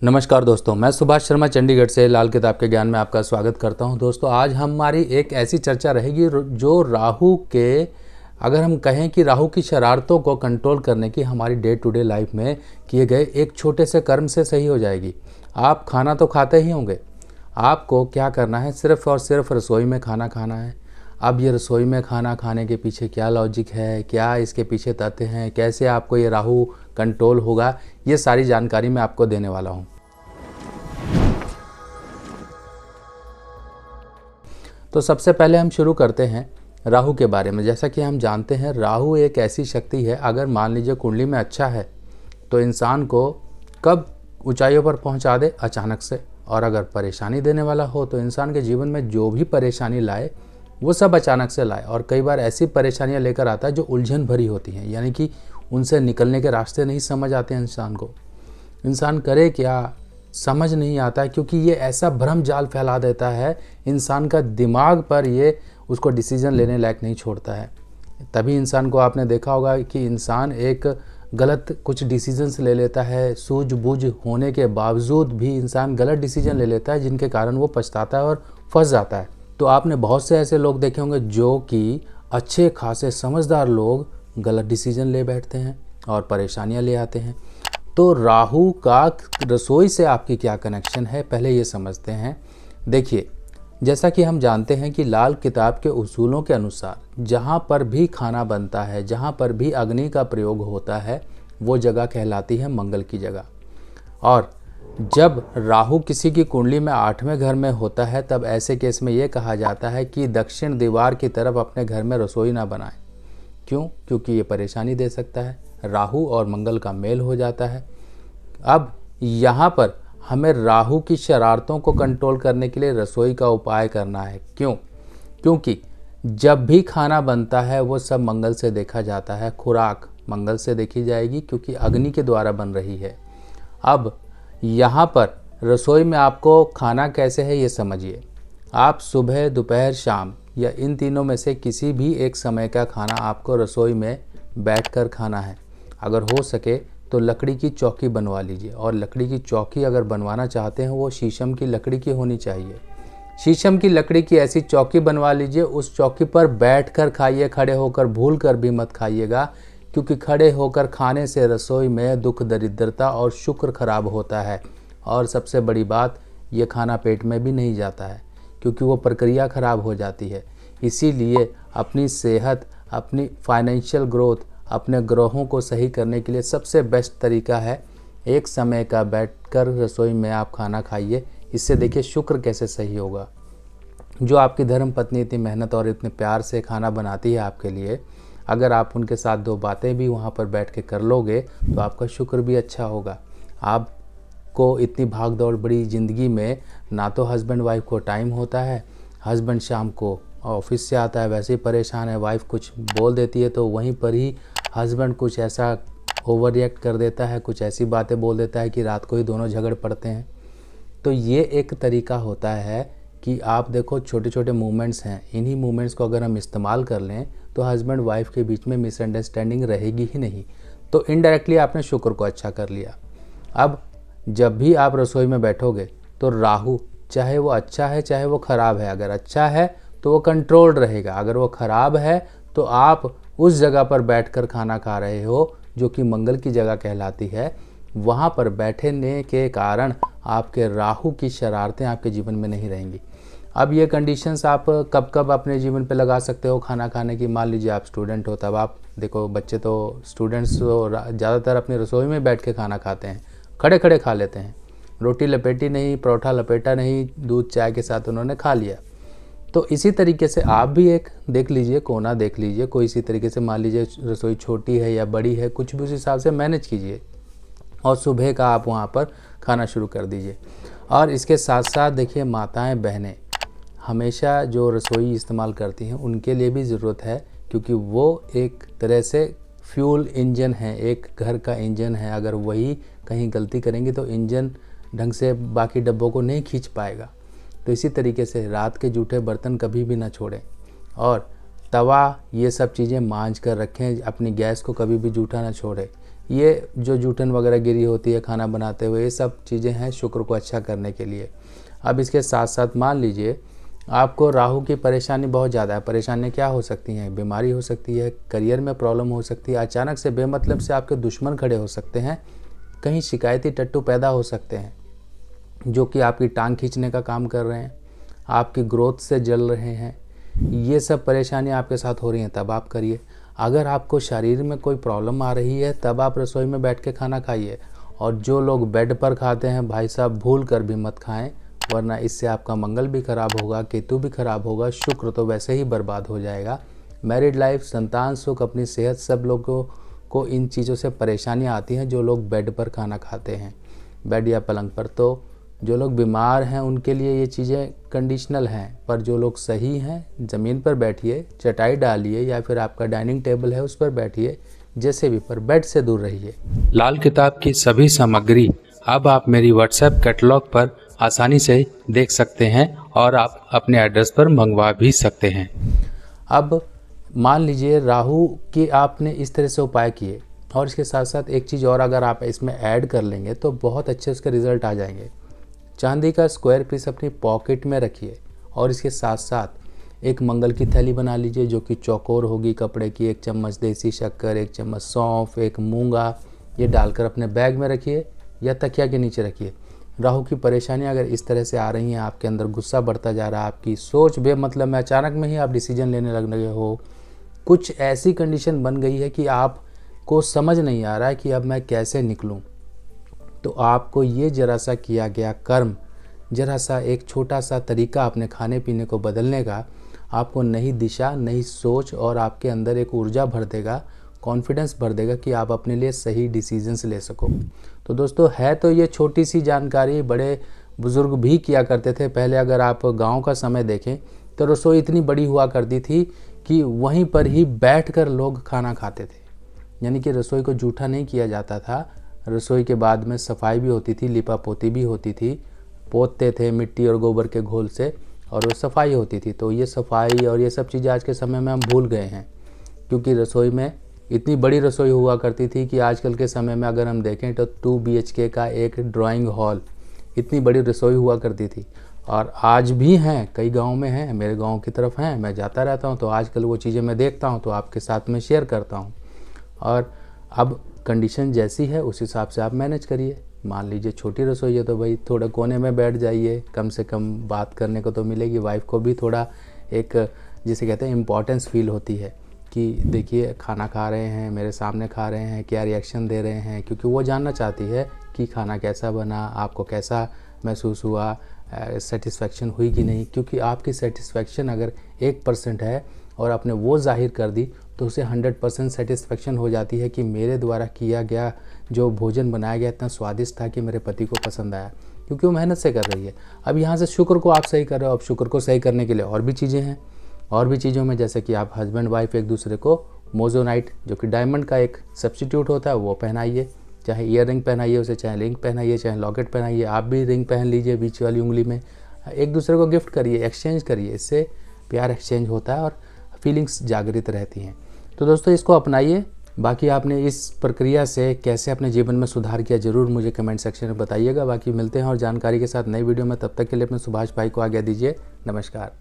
नमस्कार दोस्तों, मैं सुभाष शर्मा चंडीगढ़ से लाल किताब के ज्ञान में आपका स्वागत करता हूं। दोस्तों, आज हमारी एक ऐसी चर्चा रहेगी जो राहु के, अगर हम कहें कि राहु की शरारतों को कंट्रोल करने की हमारी डे टू डे लाइफ में किए गए एक छोटे से कर्म से सही हो जाएगी। आप खाना तो खाते ही होंगे, आपको क्या करना है, सिर्फ और सिर्फ रसोई में खाना खाना है। अब ये रसोई में खाना खाने के पीछे क्या लॉजिक है, क्या इसके पीछे तथ्य हैं, कैसे आपको ये राहु कंट्रोल होगा, ये सारी जानकारी मैं आपको देने वाला हूँ। तो सबसे पहले हम शुरू करते हैं राहु के बारे में। जैसा कि हम जानते हैं, राहु एक ऐसी शक्ति है, अगर मान लीजिए कुंडली में अच्छा है तो इंसान को कब ऊंचाइयों पर पहुंचा दे अचानक से, और अगर परेशानी देने वाला हो तो इंसान के जीवन में जो भी परेशानी लाए वो सब अचानक से लाए। और कई बार ऐसी परेशानियां लेकर आता है जो उलझन भरी होती हैं, यानी कि उनसे निकलने के रास्ते नहीं समझ आते हैं इंसान को। इंसान करे क्या समझ नहीं आता है, क्योंकि ये ऐसा भ्रम जाल फैला देता है इंसान का दिमाग पर, ये उसको डिसीजन लेने लायक नहीं छोड़ता है। तभी इंसान को आपने देखा होगा कि इंसान एक गलत कुछ डिसीजंस ले लेता है, सूझबूझ होने के बावजूद भी इंसान गलत डिसीजन ले लेता है, जिनके कारण वो पछताता है और फंस जाता है। तो आपने बहुत से ऐसे लोग देखे होंगे जो कि अच्छे खासे समझदार लोग गलत डिसीजन ले बैठते हैं और परेशानियां ले आते हैं। तो राहु का रसोई से आपकी क्या कनेक्शन है, पहले ये समझते हैं। देखिए, जैसा कि हम जानते हैं कि लाल किताब के उसूलों के अनुसार जहाँ पर भी खाना बनता है, जहाँ पर भी अग्नि का प्रयोग होता है, वो जगह कहलाती है मंगल की जगह। और जब राहु किसी की कुंडली में 8वें घर में होता है, तब ऐसे केस में ये कहा जाता है कि दक्षिण दीवार की तरफ अपने घर में रसोई ना बनाएं। क्यों? क्योंकि ये परेशानी दे सकता है। राहु और मंगल का मेल हो जाता है। अब यहाँ पर हमें राहु की शरारतों को कंट्रोल करने के लिए रसोई का उपाय करना है। क्यों? क्योंकि जब भी खाना बनता है वो सब मंगल से देखा जाता है, खुराक मंगल से देखी जाएगी, क्योंकि अग्नि के द्वारा बन रही है। अब यहाँ पर रसोई में आपको खाना कैसे है ये समझिए। आप सुबह, दोपहर, शाम या इन तीनों में से किसी भी एक समय का खाना आपको रसोई में बैठकर खाना है। अगर हो सके तो लकड़ी की चौकी बनवा लीजिए, और लकड़ी की चौकी अगर बनवाना चाहते हैं वो शीशम की लकड़ी की होनी चाहिए। शीशम की लकड़ी की ऐसी चौकी बनवा लीजिए, उस चौकी पर बैठकर खाइए, खड़े होकर भूल कर भी मत खाइएगा, क्योंकि खड़े होकर खाने से रसोई में दुख, दरिद्रता और शुक्र खराब होता है। और सबसे बड़ी बात, ये खाना पेट में भी नहीं जाता है, क्योंकि वो प्रक्रिया खराब हो जाती है। इसीलिए अपनी सेहत, अपनी फाइनेंशियल ग्रोथ, अपने ग्रहों को सही करने के लिए सबसे बेस्ट तरीका है एक समय का बैठकर रसोई में आप खाना खाइए। इससे देखिए शुक्र कैसे सही होगा। जो आपकी धर्म पत्नी इतनी मेहनत और इतने प्यार से खाना बनाती है आपके लिए, अगर आप उनके साथ दो बातें भी वहाँ पर बैठ के कर लोगे तो आपका शुक्र भी अच्छा होगा। आपको इतनी भाग दौड़ बड़ी ज़िंदगी में ना तो हस्बैंड वाइफ को टाइम होता है, हस्बैंड शाम को ऑफिस से आता है वैसे ही परेशान है, वाइफ कुछ बोल देती है तो वहीं पर ही हस्बैंड कुछ ऐसा ओवर रिएक्ट कर देता है, कुछ ऐसी बातें बोल देता है कि रात को ही दोनों झगड़ पड़ते हैं। तो ये एक तरीका होता है कि आप देखो, छोटे छोटे मूवमेंट्स हैं, इन्हीं मूवमेंट्स को अगर हम इस्तेमाल कर लें तो हस्बैंड वाइफ के बीच में मिसअंडरस्टैंडिंग रहेगी ही नहीं। तो इनडायरेक्टली आपने शुक्र को अच्छा कर लिया। अब जब भी आप रसोई में बैठोगे तो राहु, चाहे वो अच्छा है चाहे वो ख़राब है, अगर अच्छा है तो वो कंट्रोल्ड रहेगा, अगर वो ख़राब है तो आप उस जगह पर बैठकर खाना खा रहे हो जो कि मंगल की जगह कहलाती है। वहाँ पर बैठने के कारण आपके राहु की शरारतें आपके जीवन में नहीं रहेंगी। अब ये कंडीशंस आप कब कब अपने जीवन पे लगा सकते हो खाना खाने की। मान लीजिए आप स्टूडेंट हो, तब आप देखो, बच्चे तो, स्टूडेंट्स तो ज़्यादातर अपनी रसोई में बैठ के खाना खाते हैं, खड़े खड़े खा लेते हैं, रोटी लपेटी नहीं, परोठा लपेटा नहीं, दूध चाय के साथ उन्होंने खा लिया। तो इसी तरीके से आप भी एक देख लीजिए, कोना देख लीजिए, कोई इसी तरीके से, मान लीजिए रसोई छोटी है या बड़ी है, कुछ भी उस हिसाब से मैनेज कीजिए, और सुबह का आप वहाँ पर खाना शुरू कर दीजिए। और इसके साथ साथ देखिए, माताएं, बहनें हमेशा जो रसोई इस्तेमाल करती हैं उनके लिए भी ज़रूरत है, क्योंकि वो एक तरह से फ्यूल इंजन है, एक घर का इंजन है। अगर वही कहीं गलती करेंगे तो इंजन ढंग से बाकी डब्बों को नहीं खींच पाएगा। तो इसी तरीके से रात के जूठे बर्तन कभी भी ना छोड़ें, और तवा, ये सब चीज़ें मांज कर रखें, अपनी गैस को कभी भी जूठा ना छोड़ें। ये जो जूठन वगैरह गिरी होती है खाना बनाते हुए, ये सब चीज़ें हैं शुक्र को अच्छा करने के लिए। अब इसके साथ साथ मान लीजिए आपको राहु की परेशानी बहुत ज़्यादा है। परेशानी क्या हो सकती हैं? बीमारी हो सकती है, करियर में प्रॉब्लम हो सकती है, अचानक से बेमतलब से आपके दुश्मन खड़े हो सकते हैं, कहीं शिकायती टट्टू पैदा हो सकते हैं जो कि आपकी टांग खींचने का काम कर रहे हैं, आपकी ग्रोथ से जल रहे हैं। ये सब परेशानी आपके साथ हो रही हैं, तब आप करिए। अगर आपको शरीर में कोई प्रॉब्लम आ रही है, तब आप रसोई में बैठ के खाना खाइए। और जो लोग बेड पर खाते हैं भाई साहब, भूल कर भी मत खाएं, वरना इससे आपका मंगल भी खराब होगा, केतु भी खराब होगा, शुक्र तो वैसे ही बर्बाद हो जाएगा। मैरिड लाइफ, संतान सुख, अपनी सेहत, सब लोगों को इन चीज़ों से परेशानियां आती हैं जो लोग बेड पर खाना खाते हैं, बेड या पलंग पर। तो जो लोग बीमार हैं उनके लिए ये चीज़ें कंडीशनल हैं, पर जो लोग सही हैं ज़मीन पर बैठिए, चटाई डालिए या फिर आपका डाइनिंग टेबल है उस पर बैठिए, जैसे भी, पर बेड से दूर रहिए। लाल किताब की सभी सामग्री अब आप मेरी व्हाट्सएप कैटलॉग पर आसानी से देख सकते हैं और आप अपने एड्रेस पर मंगवा भी सकते हैं। अब मान लीजिए राहु के आपने इस तरह से उपाय किए, और इसके साथ साथ एक चीज़ और अगर आप इसमें ऐड कर लेंगे तो बहुत अच्छे उसके रिजल्ट आ जाएंगे। चांदी का स्क्वायर पीस अपनी पॉकेट में रखिए, और इसके साथ साथ एक मंगल की थैली बना लीजिए जो कि चौकोर होगी कपड़े की। 1 चम्मच देसी शक्कर, 1 चम्मच सौंफ, 1 मूंगा, ये डालकर अपने बैग में रखिए या तकिया के नीचे रखिए। राहु की परेशानियां अगर इस तरह से आ रही हैं, आपके अंदर गुस्सा बढ़ता जा रहा है, आपकी सोच बेमतलब में अचानक में ही आप डिसीजन लेने लग गए हो, कुछ ऐसी कंडीशन बन गई है कि आपको समझ नहीं आ रहा है कि अब मैं कैसे निकलूं, तो आपको ये जरा सा किया गया कर्म, जरा सा एक छोटा सा तरीका अपने खाने पीने को बदलने का आपको नई दिशा, नई सोच और आपके अंदर एक ऊर्जा भर देगा, कॉन्फिडेंस भर देगा कि आप अपने लिए सही डिसीजंस ले सको। तो दोस्तों, है तो ये छोटी सी जानकारी, बड़े बुज़ुर्ग भी किया करते थे पहले। अगर आप गांव का समय देखें तो रसोई इतनी बड़ी हुआ करती थी कि वहीं पर ही बैठकर लोग खाना खाते थे, यानी कि रसोई को जूठा नहीं किया जाता था। रसोई के बाद में सफाई भी होती थी, लिपा पोती भी होती थी, पोतते थे मिट्टी और गोबर के घोल से, और वो सफाई होती थी। तो ये सफाई और ये सब चीज़ें आज के समय में हम भूल गए हैं, क्योंकि रसोई में इतनी बड़ी रसोई हुआ करती थी कि आजकल के समय में अगर हम देखें तो 2 BHK का एक ड्राइंग हॉल, इतनी बड़ी रसोई हुआ करती थी। और आज भी हैं, कई गाँव में हैं, मेरे गाँव की तरफ हैं, मैं जाता रहता हूँ तो आजकल वो चीज़ें मैं देखता हूँ तो आपके साथ में शेयर करता हूँ। और अब कंडीशन जैसी है उस हिसाब से आप मैनेज करिए। मान लीजिए छोटी रसोई है तो भाई थोड़ा कोने में बैठ जाइए, कम से कम बात करने को तो मिलेगी। वाइफ को भी थोड़ा एक, जिसे कहते हैं, इम्पोर्टेंस फील होती है कि देखिए खाना खा रहे हैं, मेरे सामने खा रहे हैं, क्या रिएक्शन दे रहे हैं, क्योंकि वो जानना चाहती है कि खाना कैसा बना, आपको कैसा महसूस हुआ, सेटिस्फेक्शन हुई कि नहीं। क्योंकि आपकी सेटिस्फेक्शन अगर 1% है और आपने वो जाहिर कर दी तो उसे 100% सेटिस्फेक्शन हो जाती है कि मेरे द्वारा किया गया जो भोजन बनाया गया इतना स्वादिष्ट था कि मेरे पति को पसंद आया, क्योंकि वो मेहनत से कर रही है। अब यहाँ से शुक्र को आप सही कर रहे हो। अब शुक्र को सही करने के लिए और भी चीज़ें हैं, और भी चीज़ों में जैसे कि आप हस्बैंड वाइफ एक दूसरे को मोजोनाइट, जो कि डायमंड का एक सब्स्टिट्यूट होता है, वो पहनाइए। चाहे ईयर रिंग पहनाइए उसे, चाहे रिंग पहनाइए, चाहे लॉकेट पहनाइए, आप भी रिंग पहन लीजिए बीच वाली उंगली में। एक दूसरे को गिफ्ट करिए, एक्सचेंज करिए, इससे प्यार एक्सचेंज होता है और फीलिंग्स जागृत रहती हैं। तो दोस्तों, इसको अपनाइए। बाकी आपने इस प्रक्रिया से कैसे अपने जीवन में सुधार किया, ज़रूर मुझे कमेंट सेक्शन में बताइएगा। बाकी मिलते हैं और जानकारी के साथ नई वीडियो में, तब तक के लिए अपने सुभाष भाई को आज्ञा दीजिए। नमस्कार।